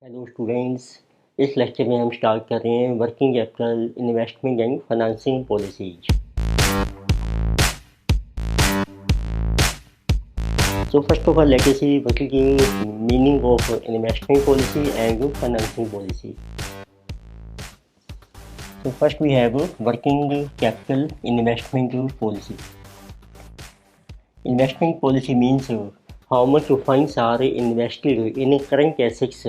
Hello students. इस lecture में हम स्टार्ट कर रहे हैं working capital investment and financing policies. So first of all, let us see what is the meaning of investment policy and financing policy. So first we have working capital investment policy. Investment policy means how much funds are invested in current assets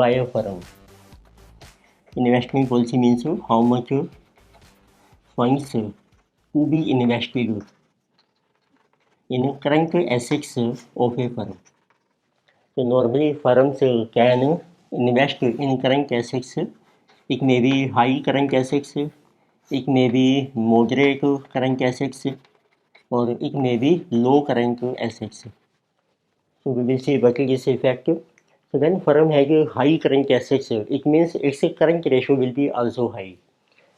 by a firm. Investment policy means how much funds to be invested in current assets of a firm. So normally firms can invest in current assets. It may be high current assets, it may be moderate current assets, or it may be low current assets. So we will see what is this effect. So when firm has a high current assets, it means its current ratio will be also high.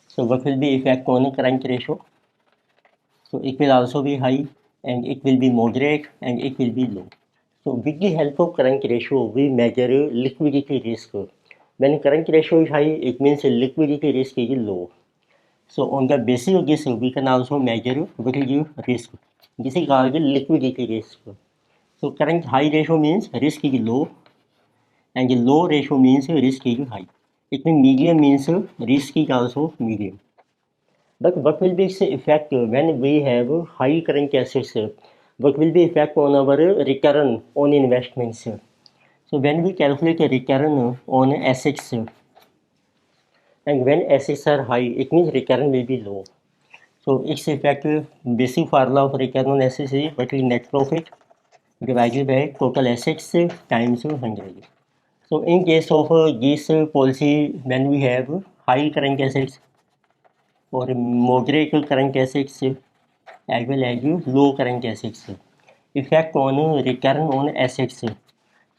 So what will be effect on current ratio? So it will also be high, and it will be moderate, and it will be low. So with the help of current ratio, we measure liquidity risk. When current ratio is high, it means liquidity risk is low. So on the basis of this, we can also measure what is the risk. This is called liquidity risk. So current high ratio means risk is low, and the low ratio means risk is high. It means medium means risk is also medium. But what will be its effect when we have high current assets? What will be effect on our return on investments? So when we calculate a return on assets, and when assets are high, it means return will be low. So its effect, basic formula of return on assets is what is net profit divided by total assets times 100. So in case of this policy, when we have high current assets or moderate current assets as well as low current assets, effect on return on assets.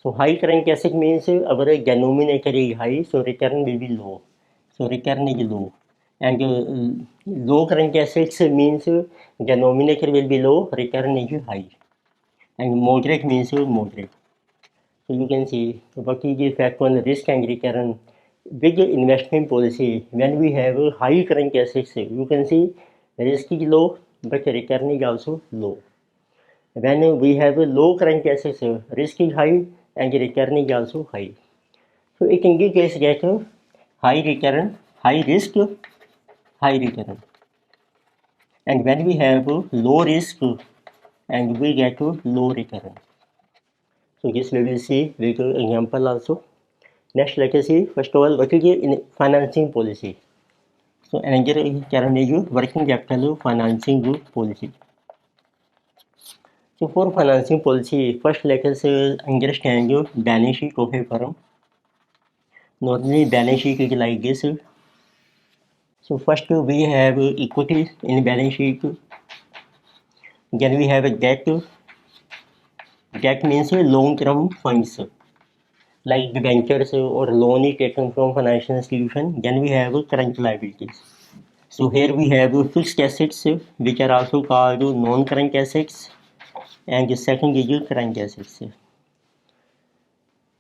So high current asset means our denominator is high, so return will be low. So return is low. And low current assets means denominator will be low, return is high. And moderate means moderate. So you can see what is the effect on risk and return. With the investment policy, when we have high current assets, you can see risk is low, but return is also low. When we have a low current assets, risk is high and return is also high. So it indicates that high return, high risk, high return. And when we have low risk and we get low return. So this we will see with example also. Next let us see first of all what is the financing policy. So another term is working capital financing policy. So for financing policy, first let us understand your balance sheet of a firm. Normally balance sheet is like this. So first we have equity in balance sheet. Then we have a debt. Debt means long-term funds like debentures or loan is taken from financial institution. Then we have current liabilities. So here we have fixed assets which are also called non-current assets, and the second is current assets.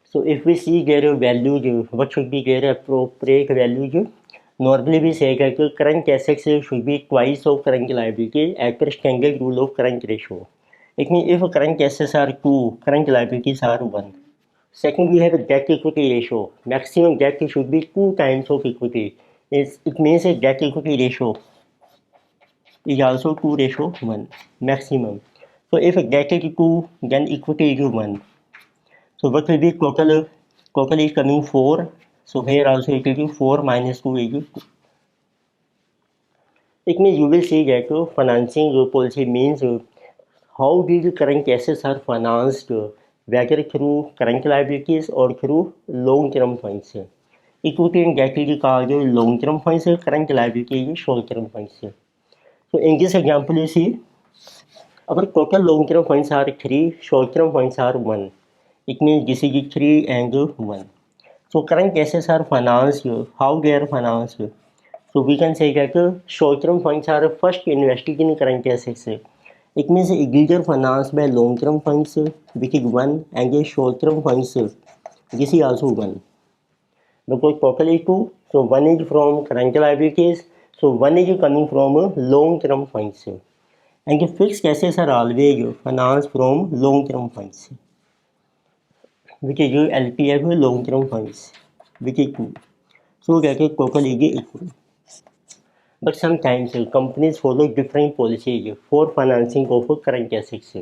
So if we see their values, what should be their appropriate values? Normally we say that current assets should be twice of current liabilities as per standard rule of current ratio. It means if current assets are 2, current liabilities are 1. Second, we have a debt equity ratio. Maximum debt should be 2 times of equity. It means a debt equity ratio is also 2 ratio 1 maximum. So if debt is 2, then equity is 1. So what will be total? Total is coming 4. So here also it will be 4 minus 2 is 2. It means you will see that financing policy means how these current assets are financed, whether through current liabilities or through long-term funds. Equity and debt is called long-term funds, current liability is short-term funds. So in this example you see our total long-term funds are 3, short-term funds are 1. It means this is 3 and 1. So current assets are financed. How they are financed? So we can say that short-term funds are first invested in current assets. It means these are financed by long-term funds, which is 1, and the short-term funds, this is also 1. because total is 2. So one is from current liabilities, so one is coming from long term funds, and the fixed assets are always financed from long term funds, which is LPF long term funds, which is 2. So that is total is equal. But sometimes companies follow different policies for financing of current assets.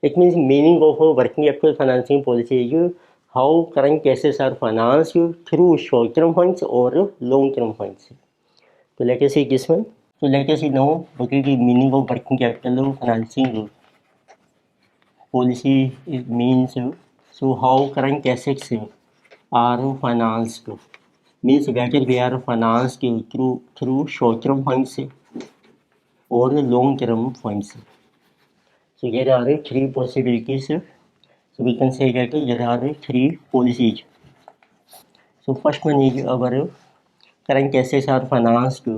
It means meaning of a working capital financing policy is how current assets are financed through short-term funds or long-term funds. So let us see this one. So let us see now what is the meaning of working capital financing policy. It means so how current assets are financed. Means whether they are financed through short-term funds or long-term funds. So there are three possibilities. So we can say that there are three policies. So first one is our current assets are financed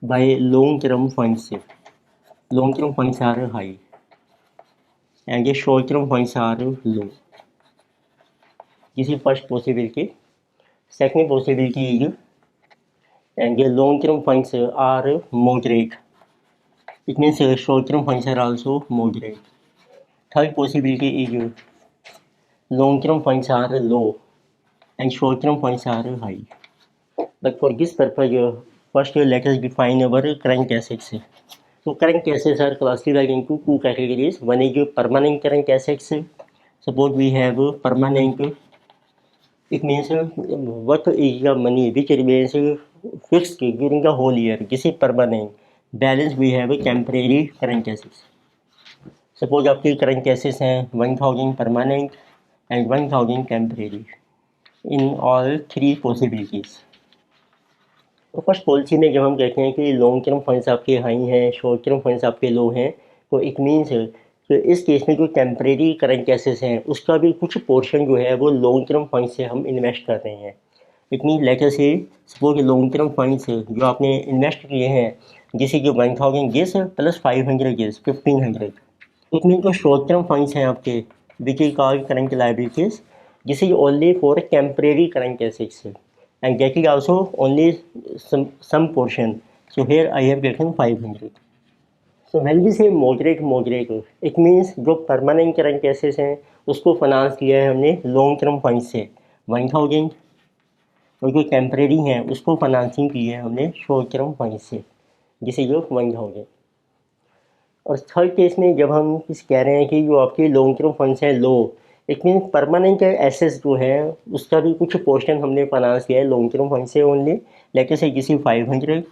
by long-term funds. Long-term funds are high and the short-term funds are low. This is first possibility. Second possibility is and the long-term funds are moderate. It means short-term funds are also moderate. Third possibility is long-term funds are low and short-term funds are high. But for this purpose, first let us define our current assets. So current assets are classified into two categories. One is permanent current assets. Suppose we have permanent. It means what is the money which remains fixed during the whole year. This is permanent. Balance we have temporary current assets. Suppose आपके current assets हैं 1000 permanent and 1000 temporary. In all three possibilities. तो first policy में जब हम कहते हैं कि long term funds आपके हाई हैं, शॉर्ट टर्म फंड्स आपके लो हैं, तो इट मीन्स तो इस केस में जो टेम्परेरी करंट एसेट्स हैं उसका भी कुछ पोर्शन जो है वो लॉन्ग टर्म फंड से हम इन्वेस्ट कर रहे हैं. इट मीन लेटर से सपोज लॉन्ग टर्म फंड्स जो आपने इन्वेस्ट किए हैं जैसे कि 1000 guess plus 500 guess 1500. It mean जो शॉर्ट टर्म फंड्स हैं आपके which is called current liabilities, this is only for temporary current assets and that is also only some portion. So here I have written 500. So when we say moderate, it means जो permanent current assets हैं उसको finance किया है हमने long term fund से 1000 और जो temporary हैं उसको फाइनेंसिंग की है हमने शॉर्ट टर्म फंड से जिसे जो 1000. और थर्ड केस में जब हम किस कह रहे हैं कि जो आपके लॉन्ग टर्म फंड्स हैं लो, इट मीन परमानेंट एसेट्स जो है उसका भी कुछ पोर्शन हमने फाइनेंस किया है लॉन्ग टर्म फंड से ओनली, लेके से किसी 500.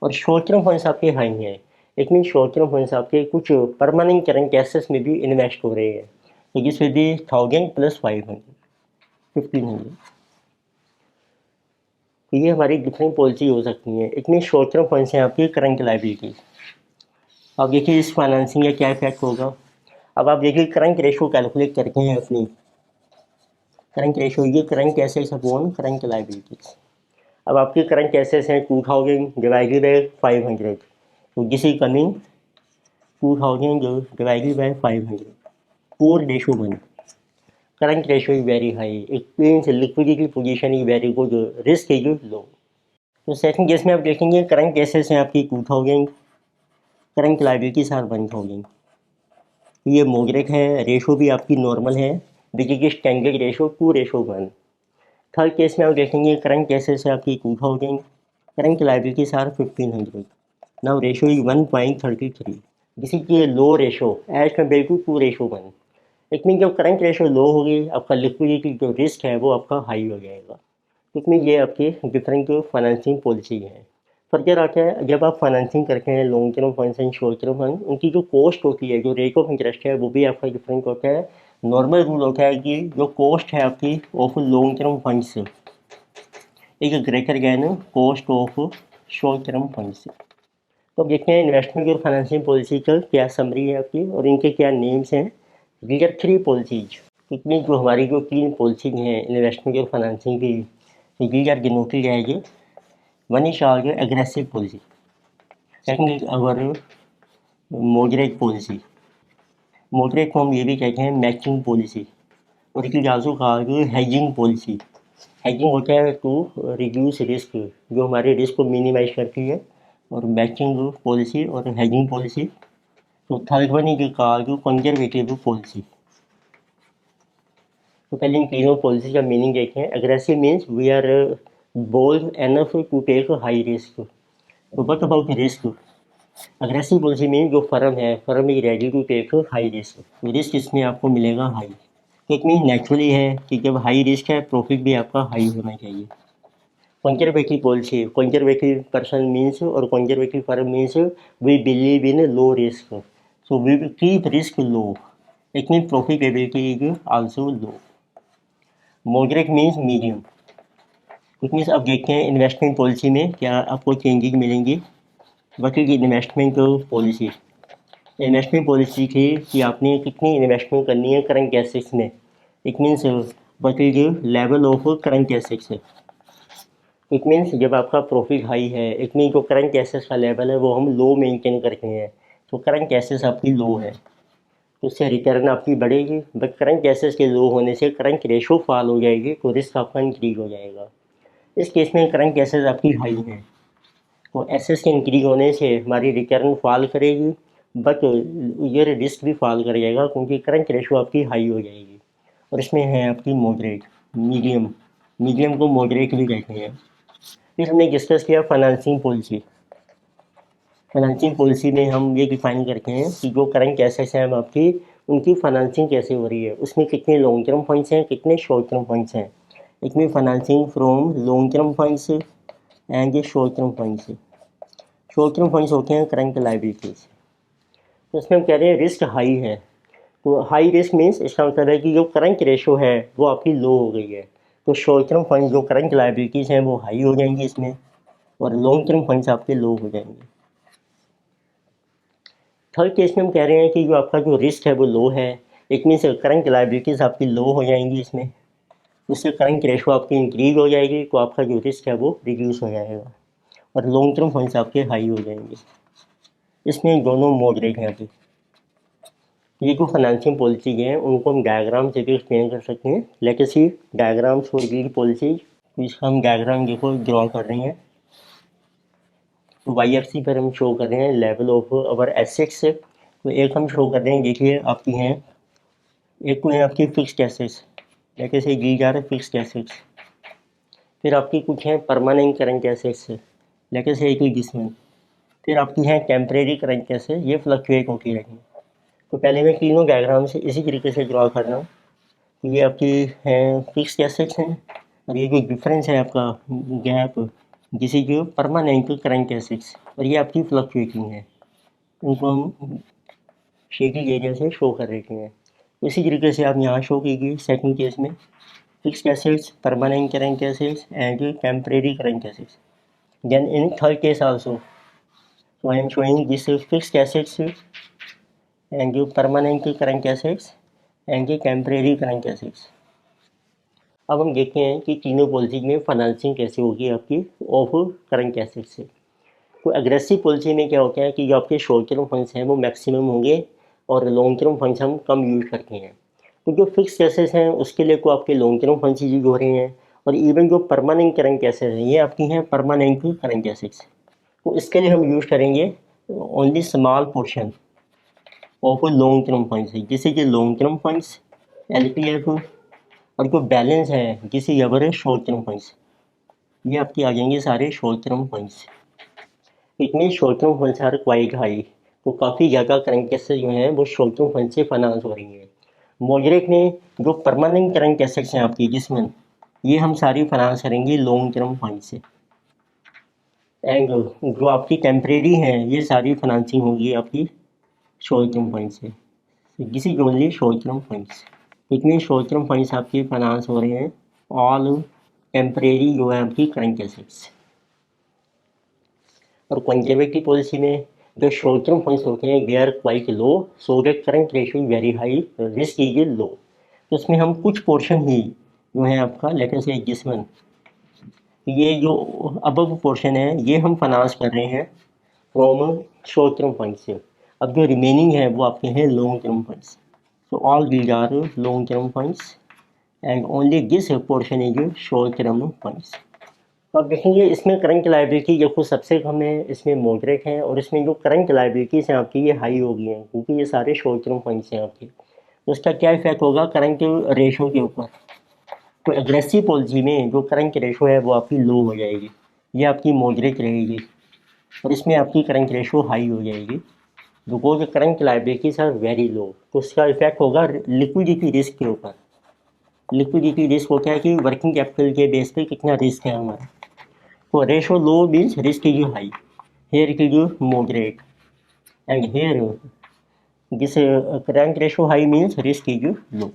और शॉर्ट टर्म फंड्स आपके हाई हैं, it mean short term funds आपके कुछ परमानेंट करंट एसेट्स में भी इन्वेस्ट हो रहे हैं, तो दिस विल बी 1000 प्लस 500 1500. तो ये हमारी डिफरेंट पॉलिसी हो सकती है. It mean short term funds हैं आपकी करंट लायबिलिटीज. अब देखिए इस फाइनेंसिंग का क्या इफेक्ट होगा. अब आप देखिए करंट रेशो कैलकुलेट करते हैं अपनी करंट रेशो, ये current assets upon current liabilities. अब आपके करंट एसेट्स हैं 2000 डिवाइडेड बाय 500, तो this is coming 2000 divided by 500. पोर ratio 1. Current ratio is very high. It means liquidity position is very good, risk is low. तो second case में आप देखेंगे current assets हैं आपकी 2000, करंट लायबिलिटीज आर 1000. ये मॉडरेट है, रेशो भी आपकी नॉर्मल है which is standard ratio 2:1. Third case में आप देखेंगे करंट एसेट्स है आपकी 2000, current liabilities are 1500. Now ratio is 1.33. This is ये low ratio as compare to 2:1. It mean जब करंट रेशो लो होगी आपका लिक्विडिटी जो रिस्क है वो आपका हाई हो जाएगा. इट मीन ये आपके डिफरेंट फाइनेंसिंग पॉलिसी है. फर्दर आता है जब आप फाइनेंसिंग करते हैं long term funds and short term fund, उनकी जो कॉस्ट होती है, जो रेट ऑफ इंटरेस्ट है वो भी आपका डिफरेंट होता है. नॉर्मल रूल होता है कि जो कॉस्ट है आपकी ऑफ लॉन्ग टर्म फंड्स एक greater than cost of short term funds. तो अब देखते हैं इन्वेस्टमेंट और फाइनेंसिंग पॉलिसी का क्या समरी है आपकी और इनके क्या नेम्स हैं. These are 3 policies. इतनी जो हमारी जो 3 पॉलिसी हैं इन्वेस्टमेंट और फाइनेंसिंग की, these are denoted as one is our aggressive policy, second is our moderate policy. Moderate को हम ये भी कहते हैं मैचिंग पॉलिसी और it is also called hedging policy. Hedging होता है टू रिड्यूस रिस्क, जो हमारे रिस्क को मिनिमाइज करती है, और मैचिंग पॉलिसी और हेजिंग पॉलिसी। तो third one is called conservative policy. तो पहले इन तीनों पॉलिसी का मीनिंग देखते हैं। Aggressive means we are bold enough to take high risk. तो what about risk? Aggressive policy mean जो firm is ready to take high risk. Risk इसमें आपको मिलेगा हाई। इट मीन नेचुरली है कि जब हाई रिस्क है प्रॉफिट भी आपका हाई होना चाहिए। Conservative policy, conservative person means और conservative firm means we believe in low risk, so we will keep risk low. It mean profitability is also low. Moderate means medium. It means अब देखते हैं investment policy में क्या आपको changes मिलेंगी। What is investment policy? Investment policy थी कि आपने कितनी इन्वेस्टमेंट करनी है करंट एसेट्स में। It means what is level of current assets. It means जब आपका प्रॉफिट हाई है, इट मीन जो करंट एसेट्स का लेवल है वो हम लो मेंटेन करते हैं, तो करंट एसेट्स आपकी लो है, तो उससे रिटर्न आपकी बढ़ेगी। बट करंट एसेट्स के लो होने से करंट रेशो फॉल हो जाएगी, तो रिस्क आपका इंक्रीज हो जाएगा। इस केस में करंट एसेट्स आपकी हाई है, तो एसेट्स के इंक्रीज होने से हमारी रिटर्न फॉल करेगी, बट ये रिस्क भी फॉल कर जाएगा क्योंकि करंट रेशो आपकी हाई हो जाएगी। और इसमें है आपकी मॉडरेट, मीडियम। मीडियम को मॉडरेट भी कहते हैं। फिर हमने डिस्कस किया फाइनेंसिंग पॉलिसी। फाइनेंसिंग पॉलिसी में हम ये डिफाइन करते हैं कि जो करंट एसेट्स हैं आपकी, उनकी फाइनेंसिंग कैसे हो रही है, उसमें कितने लॉन्ग टर्म फंड्स हैं, कितने शॉर्ट टर्म फंड्स हैं। इसमें financing from long term funds and short term funds. Short term funds होते हैं करंट लाइबिलिटीज। तो इसमें हम कह रहे हैं रिस्क हाई है, तो हाई रिस्क मीन्स इसका मतलब है कि जो करंट रेशो है वो आपकी लो हो गई है, तो शॉर्ट टर्म फंड जो करंट लाइबिलिटीज़ हैं वो हाई हो जाएंगी इसमें, और लॉन्ग टर्म फंड्स आपके लो हो जाएंगे। थर्ड केस में हम कह रहे हैं कि जो आपका जो रिस्क है वो लो है, इट मीन्स करंट लाइबिलिटीज़ आपकी लो हो जाएंगी इसमें, उससे करंट रेशो आपकी इंक्रीज हो जाएगी, तो आपका जो रिस्क है वो रिड्यूस हो जाएगा, और लॉन्ग टर्म फंड्स आपके हाई हो जाएंगे। इसमें दोनों मॉडरेट हैं अभी। ये जो फाइनेंशियल पॉलिसी हैं उनको हम डायग्राम से भी एक्सप्लेन कर सकते हैं। Let us see diagrams for these policy. इसका हम डायग्राम देखो ड्रॉ कर रहे हैं। तो वाई एक्सिस पर हम शो कर रहे हैं लेवल ऑफ अवर एसेट्स। तो एक हम शो कर रहे हैं, देखिए आपकी हैं, एक तो है आपकी फिक्स्ड एसेट्स, लेट अस से दीज आर फिक्स्ड एसेट्स। फिर आपकी कुछ हैं permanent current assets, let us से जिसमें, फिर आपकी हैं टेम्परेरी करंट एसेट्स, ये फ्लक्चुएट होती रहेंगी। तो पहले मैं तीनों डायग्राम से इसी तरीके से ड्रॉ कर रहा हूँ। तो ये आपकी हैं फिक्स्ड एसेट्स हैं, और ये जो डिफरेंस है आपका गैप, जिसे जो परमानेंट करंट एसेट्स, और ये आपकी फ्लक्चुएटिंग है, उनको हम शेडिंग एरिया से शो कर रहे हैं। इसी तरीके से आप यहाँ शो कीजिए सेकंड केस में, fixed assets, permanent current assets and temporary current assets. Then in third case also, so I am showing this fixed assets and the permanent current assets and the temporary current assets। अब हम देखते हैं कि तीनों policy में financing कैसे होगी आपकी ऑफ करंट एसेट्स से। तो एग्रेसिव पॉलिसी में क्या होता है कि जो आपके शॉर्ट टर्म फंड्स हैं वो मैक्सिमम होंगे, और लॉन्ग टर्म फंड्स हम कम यूज करते हैं। तो जो फिक्स एसेट्स हैं उसके लिए को आपके लॉन्ग टर्म फंड्स यूज हो रहे हैं, और इवन जो परमानेंट करंट एसेट्स हैं ये आपकी हैं परमानेंट करंट एसेट्स। तो इसके लिए हम यूज करेंगे only small portion of long term funds, जैसे कि लॉन्ग टर्म फंड्स LPF, और जो बैलेंस है जिसे यवर है शॉर्ट टर्म फंड्स, ये आपके आ जाएंगे सारे शॉर्ट टर्म फंड्स। इतने short term funds are quite high, तो काफ़ी ज़्यादा करंट एसेट्स जो हैं वो शॉर्ट टर्म फंड से फाइनेंस हो रही हैं। मॉडरेट में जो परमानेंट करंट एसेट्स हैं आपकी जिसमें, ये हम सारी फाइनेंस करेंगे लॉन्ग टर्म फंड से, एंड जो आपकी टेम्परेरी हैं ये सारी फाइनेंसिंग होगी आपकी शॉर्ट टर्म फंड से, this is only short term funds. इतने शॉर्ट टर्म फंड्स आपकी फाइनेंस हो रहे हैं ऑल टेम्परेरी जो है आपकी करंट एसेट्स। और कंजर्वेटिव पॉलिसी में जो शॉर्ट टर्म फंड्स होते हैं they are quite low, so that current ratio very high, risk is low. तो उसमें हम कुछ पोर्शन ही जो है आपका लेट अस से जिसमें, ये जो अबव पोर्शन है ये हम फाइनेंस कर रहे हैं फ्रॉम शॉर्ट टर्म फंड से। अब जो रिमेनिंग है वो आपके हैं long term funds. So all these are long term funds and only this portion is short term funds. तो आप देखेंगे इसमें करंट लायबिलिटी देखो सबसे कम है, इसमें मॉडरेट है, और इसमें जो करंट लायबिलिटीज हैं आपकी ये हाई हो गई हैं क्योंकि ये सारे शॉर्ट टर्म फंड्स हैं आपके। तो उसका क्या इफेक्ट होगा करंट रेशो के ऊपर। तो एग्रेसिव पॉलिसी में जो करंट रेशो है वो आपकी लो हो जाएगी, ये आपकी मॉडरेट रहेगी, और इसमें आपकी करंट रेशो हाई हो जाएगी because current liabilities are very low. तो उसका इफेक्ट होगा लिक्विडिटी रिस्क के ऊपर। लिक्विडिटी रिस्क होता है कि वर्किंग कैपिटल के बेस पे कितना रिस्क है हमारा। तो ratio low means risk is high, here it is moderate, and here this current ratio high means risk is low।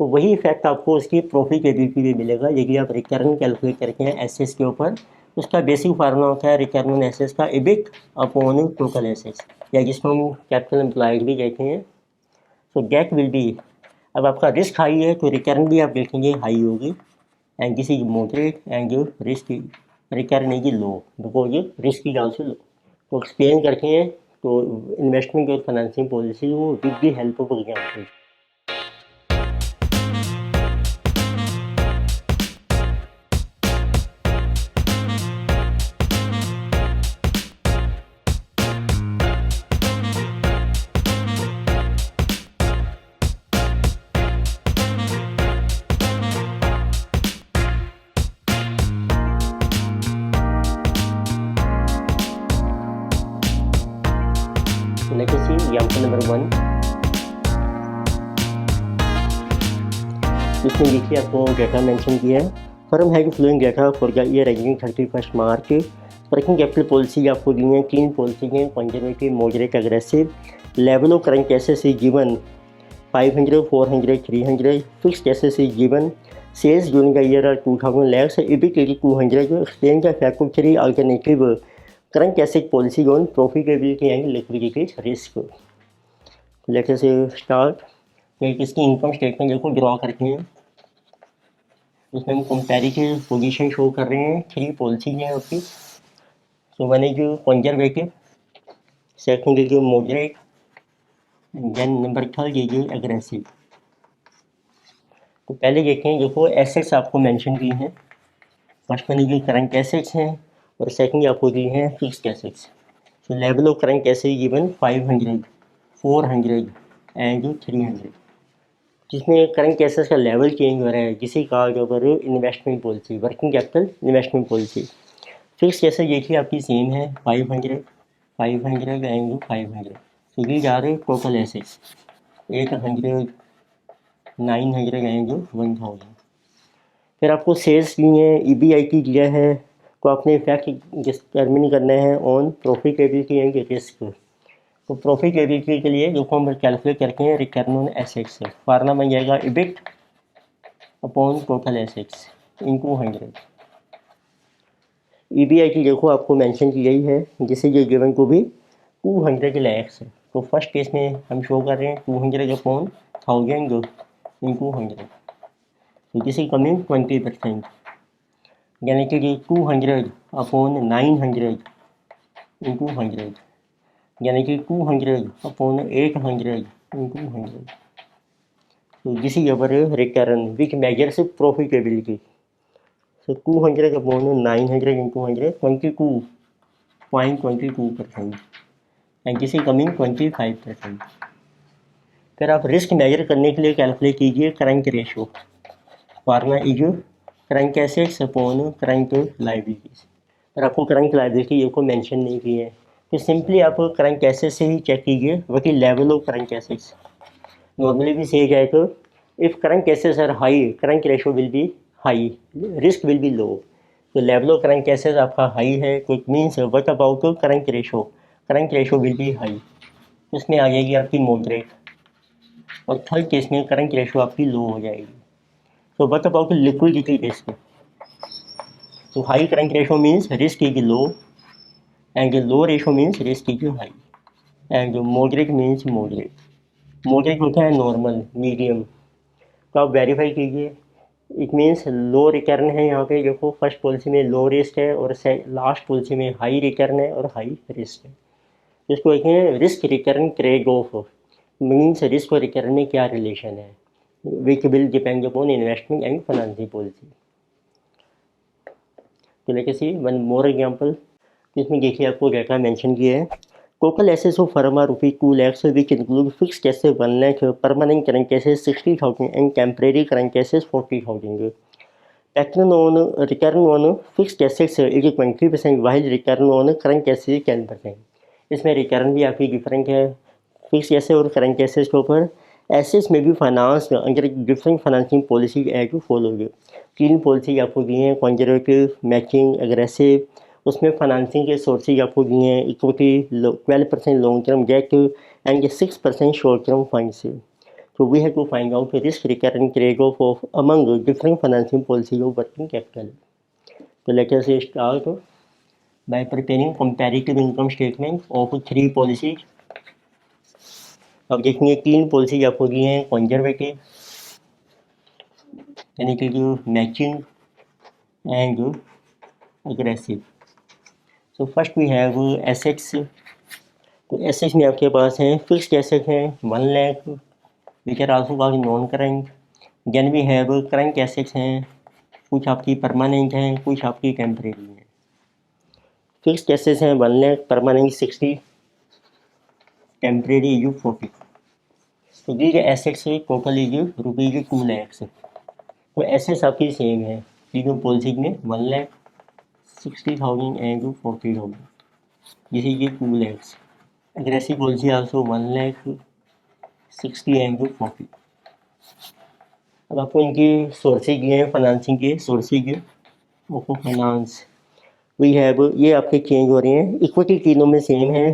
तो वही इफेक्ट आपको उसकी प्रॉफिटेबिलिटी भी मिलेगा यदि आप रिटर्न कैलकुलेट करते हैं एसेट्स के ऊपर। उसका बेसिक फार्मूला होता है रिटर्न ऑन एसेट्स का EBIT अपॉन टोटल एसेट्स, या जिसको हम कैपिटल एम्प्लॉयड भी कहते हैं। सो दैट विल बी, अब आपका रिस्क हाई है तो रिटर्न भी आप देखेंगे हाई होगी, and this is moderate and risk return is low because risk is also low. तो एक्सप्लेन करते हैं तो इन्वेस्टमेंट और फाइनेंसिंग पॉलिसी वो with the help of example. Let us see example number 1। इसमें देखिए आपको डेटा मेंशन किया है। फर्म है कि following data for the year ending 31 March. Working capital policy आपको दी है, 3 पॉलिसी हैं, conservative, moderate, aggressive. Level of current assets is given 500, 400, 300। Fixed assets is given. Sales during the year are 2000 lakhs, EBIT 200। Explain the fact of 3 alternative current asset policy on profitability and liquidity risk. Let us start. इसकी income statement देखो draw करते हैं। उसमें हम comparative position show कर रहे हैं। 3 policy हैं आपकी। So one is conservative, second is moderate, then number 3 is aggressive. तो पहले देखते हैं, देखो एसेट्स आपको मेंशन की हैं। First one is current assets हैं और सेकंड आपको दी हैं fixed assets. So level of current asset given 500, 400 and 300। जिसमें करंट एसेट्स का लेवल चेंज हो रहा है जिसे कहा जाता है investment policy, working capital investment policy. Fix asset देखिए आपकी सेम है 500, 500 एंड 500। तो ये जा रहे टोटल एसेट्स 800, 900 एंड 1000। फिर आपको सेल्स दी है, EBIT दिया है, तो आपने इफेक्ट डिटर्मिन करना है ऑन प्रॉफिटेबिलिटी एंड रिस्क। तो प्रॉफिटेबिलिटी के लिए जो हम कैलकुलेट करते हैं रिटर्न ऑन एसेट्स से, फार्मूला बन जाएगा EBIT upon total assets into 100। EBIT देखो आपको मेंशन की गई है जिसे ये गिवन को भी 200 lakhs है। तो फर्स्ट केस में हम शो कर रहे हैं 200 अपॉन 1000 इंटू 100, तो दिस इज कमिंग 20%, यानी कि 200 अपॉन 900 इंटू 100, यानी कि 200 अपॉन 800 इंटू 100। तो this is our return which measures profitability. So 200 upon 900 into 100, 22.22%, and this is coming 25%। फिर आप रिस्क मेजर करने के लिए कैलकुलेट कीजिए current ratio. Formula is current assets upon current liabilities. और आपको करंट लायबिलिटी ये को मेंशन नहीं की है, तो सिंपली आप करंट एसेट्स से ही चेक कीजिए what is level of current assets. Normally भी सही जाए तो if current assets are high current ratio will be high, risk will be low. तो लेवल ऑफ करंट एसेट्स आपका हाई है तो it means what about current ratio will be high, उसमें आ जाएगी आपकी मॉडरेट। और थर्ड केस में करंट रेशो आपकी लो हो जाएगी। तो व्हाट अबाउट लिक्विडिटी रिस्क। तो high current ratio means risk is low and low ratio means risk is high, and moderate means moderate होता है नॉर्मल मीडियम। तो आप वेरीफाई कीजिए, इट मीन्स लो रिटर्न है यहाँ पे। देखो फर्स्ट पॉलिसी में लो रिस्क है और लास्ट पॉलिसी में हाई रिटर्न है और हाई रिस्क है। इसको कहते हैं risk return trade off, means risk और रिटर्न में क्या रिलेशन है। which will depend upon investment and financing policy. तो लेके सी वन मोर एग्जाम्पल, इसमें देखिए आपको डाटा मेंशन किया है. Total assets of firm are ₹2 lakhs which include fixed assets 1 lakh, permanent current assets 60,000 and temporary current assets 40,000. Return on fixed assets is 20% while return on current assets is 10%. इसमें return भी आपकी different है fix asset और current assets के ऊपर. Assets में भी finance under different financing policy as to follow. 3 policy आपको दी हैं, कंजर्वेटिव, मैचिंग, एग्रेसिव. उसमें फाइनेंसिंग के सोर्सेज आपको दिए हैं, equity 12% long term debt and 6% short term finance. So we have to find out the risk recurrent trade-off of among different financing policies of working capital. So let us start by preparing comparative income statement of 3 policies. अब देखेंगे 3 policies आपको दी हैं, conservative यानी कि जो matching and aggressive. So first we have assets. तो assets में आपके पास हैं फिक्स्ड एसेट हैं 1 lakh which are also called non-current. Then we have current assets हैं, कुछ आपकी परमानेंट हैं, कुछ आपकी टेम्परेरी हैं. फिक्स्ड एसेट्स हैं 1 लाख, परमानेंट 60, टेम्परेरी इज 40. तो these assets total is ₹2 lakhs. तो एसेट्स आपकी सेम है तीनों पॉलिसी में, 1 lakh, 60,000 and 40,000. This is 2 lakhs. Aggressive policy also 1 lakh, 60 and 40. अब आपको इनकी सोर्सेज दिए हैं, फाइनेंसिंग के sources of finance we have, ये आपके चेंज हो रहे हैं. इक्विटी तीनों में सेम है.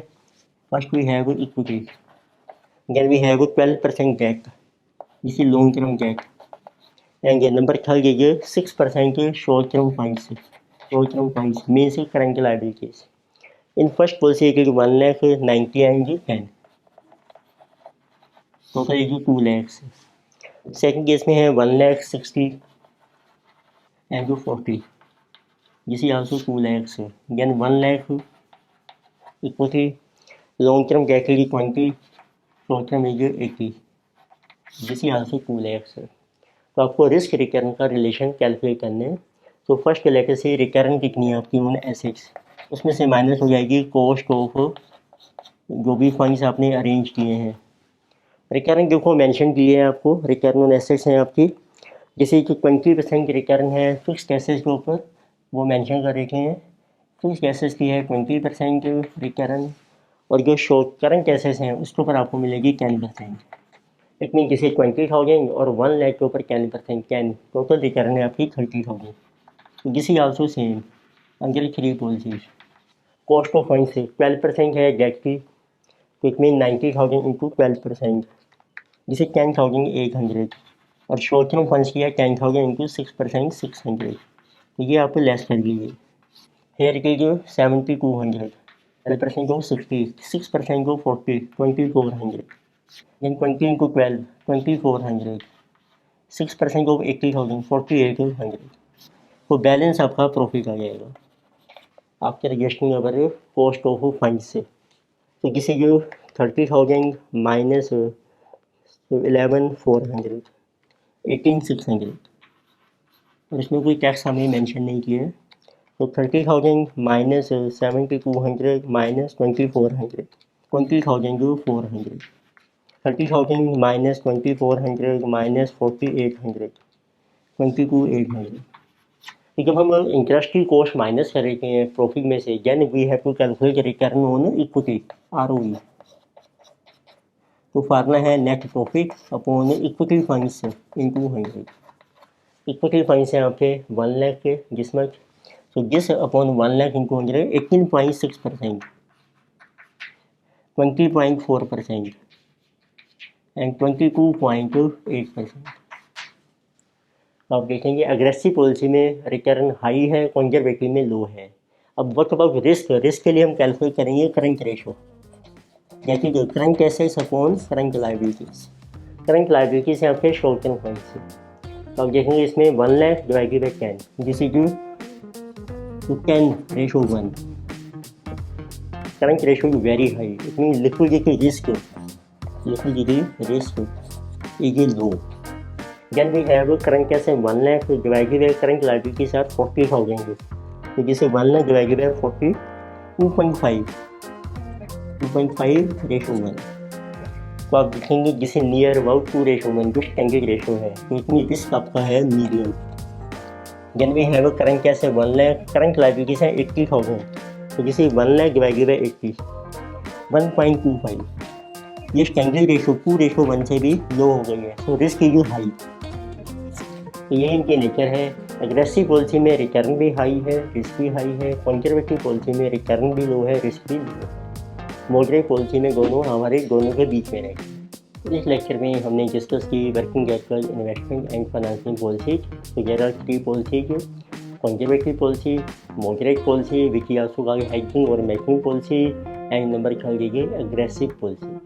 First we have equity, then we have 12% debt, this is long term debt, and number third is 6% short term finance. Short term finance means current liabilities. In first policy is 1 lakh 90 and 10, total is 2 lakhs. Second case में है 1 lakh 60 and 40, this is also 2 lakhs. देन 1 lakh equity, long term debt is 20, short term is 80, this is also 2 lakhs. तो आपको risk return का relation calculate करना है. तो first letter से रिटर्न कितनी है आपकी ऑन एसेट्स, उसमें से माइनस हो जाएगी कॉस्ट ऑफ जो भी फंड्स आपने अरेंज किए हैं. रिटर्न देखो मेंशन किए हैं आपको, रिटर्न ऑन एसेट्स हैं आपकी, जैसे कि 20% रिटर्न है फिक्स्ड एसेट्स के ऊपर, वो मेंशन कर रखे हैं. फिक्स्ड एसेट्स की है 20% रिटर्न, और जो शॉर्ट करंट एसेट्स हैं उसके ऊपर आपको मिलेगी 10%. इट मीन जैसे 20,000 और 1 lakh के ऊपर 10%, 10 टोटल रिटर्न है आपकी 30,000. This is also same under 3 policies. Cost of fund से 12% है डेट की, तो इट मीन 90,000 इंटू 12%, जिसे 10,800, और शॉर्ट टर्म फंड्स की है 10,000 इंटू 6% 600. तो ये आप लेस कर लीजिए. हेयर के जो 7,200, 12% को 60, 6% को 40, 2,400, then 20 into 12, 2,400, 6% को 80,000, 4,800. तो बैलेंस आपका प्रॉफिट आ जाएगा आपके रजिस्टरिंग अगर कॉस्ट ऑफ फंड से. तो किसी जो 30,000 माइनस 11,400, 18,600, और इसमें कोई टैक्स हमें मेंशन नहीं किया है. तो 30,000 माइनस 7,200 माइनस 2,400, 20,400, 30,000 माइनस 2,400 माइनस 4,800, 22,800. तो जब हम इंटरेस्ट की कॉस्ट माइनस कर रहे हैं प्रॉफिट में से, then we have to calculate return on equity ROE. तो फार्मूला है net profit upon equity funds into 100. Equity funds हैं आपके 1 लाख के, जिसमें तो जिस अपॉन 1 लाख इंटू 100 18.6%, 20.4% एंड 22.8%. तो आप देखेंगे एग्रेसिव पॉलिसी में रिटर्न हाई है, कंजर्वेटिव में लो है. अब व्हाट अबाउट रिस्क, रिस्क के लिए हम कैलकुलेट करेंगे करंट रेशो, जैसे कि current assets upon current liabilities. Current liabilities है आपके शॉर्ट टर्म फंड्स. तो आप देखेंगे इसमें 1 lakh divided by 10, this is 10:1. Current ratio is very high, it mean liquidity risk is low. Then we have a current cash 1 lakh divided by current liabilities are 40,000. तो जिसे 1 lakh divided by 40 2.5 ratio 1। तो आप देखेंगे जिसे नियर अबाउट 2 रेशो 1 जो standard ratio है, तो इतनी रिस्क आपका है medium. Then we have a current cash 1 lakh, current liabilities है 80,000, तो जिसे 1 लाख डिवाइडेड बाय 80 1.25, ये स्टैंडर्ड रेशो 2 रेशो 1 से भी लो हो गई है, तो रिस्क इज हाई। तो ये इनके नेचर है। एग्रेसिव पॉलिसी में रिटर्न भी हाई है, रिस्क भी हाई है। कंजर्वेटिव पॉलिसी में रिटर्न भी लो है, रिस्क भी लो है। मॉडरेट पॉलिसी में दोनों के बीच में रहेगी। इस लेक्चर में हमने डिस्कस की working capital, investment and financing policies. तो there are 3 policies, conservative policy, moderate policy which is also called hedging और मैचिंग पॉलिसी, एंड नंबर ख्याल कीजिए एग्रेसिव पॉलिसी।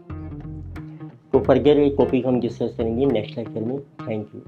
तो फर्दर टॉपिक हम डिस्कस करेंगे नेक्स्ट लेक्चर में। Thank you.